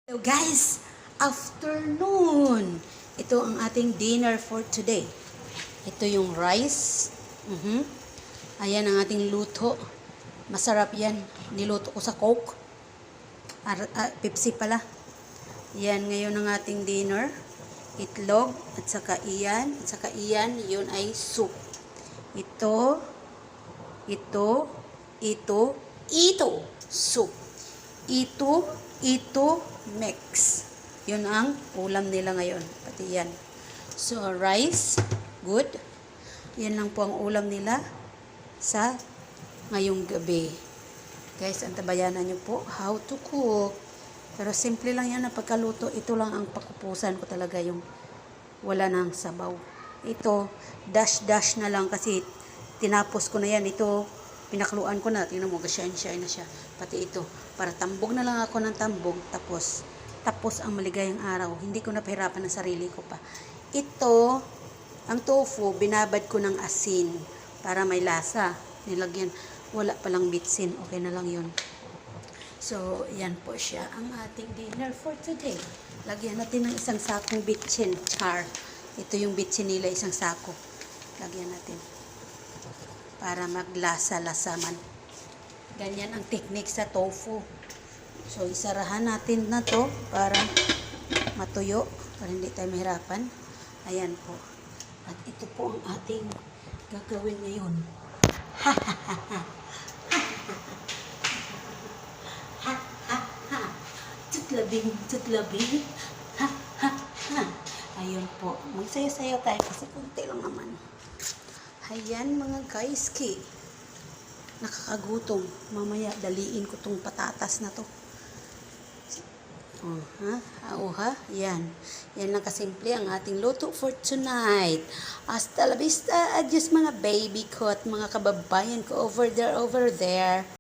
Hello guys, afternoon. Ito ang ating dinner for today. Ito yung rice. Ayan ang ating luto. Masarap yan. Niluto ko sa Coke. Pepsi pala. Yan ngayon ang ating dinner. Itlog at saka iyan. At saka iyan, yun ay soup. Ito, soup. Ito, mix. Yun ang ulam nila ngayon. Pati yan. So, rice, good. Yan lang po ang ulam nila sa ngayong gabi. Guys, antabayanan nyo po how to cook. Pero simple lang yan na pagkaluto. Ito lang ang pakupusan ko talaga, yung wala nang sabaw. Ito, dash na lang kasi tinapos ko na yan. Ito, pinakluan ko na. Tingnan mo, shine na siya. Pati ito. Para tambog na lang ako ng tambog. Tapos ang maligayang araw. Hindi ko napahirapan ng sarili ko pa. Ito, ang tofu, binabad ko ng asin. Para may lasa. Nilagyan. Wala palang bitsin. Okay na lang yun. So, yan po siya ang ating dinner for today. Lagyan natin ng isang sakong bitsin. Char. Ito yung bitsin nila, isang sako. Lagyan natin. Para maglasa-lasa man. Ganyan ang technique sa tofu. So, isarahan natin na to para matuyo. Para hindi tayo mahirapan. Ayan po. At ito po ang ating gagawin ngayon. Tutlabing. Ayun po. Magsayo-sayo tayo kasi kunti lang naman. Ayan mga guys, nakakagutom. Mamaya daliin ko tong patatas na to. Yan. Yan lang kasimple ang ating luto for tonight. Hasta la vista, adios mga baby ko at mga kababayan ko over there.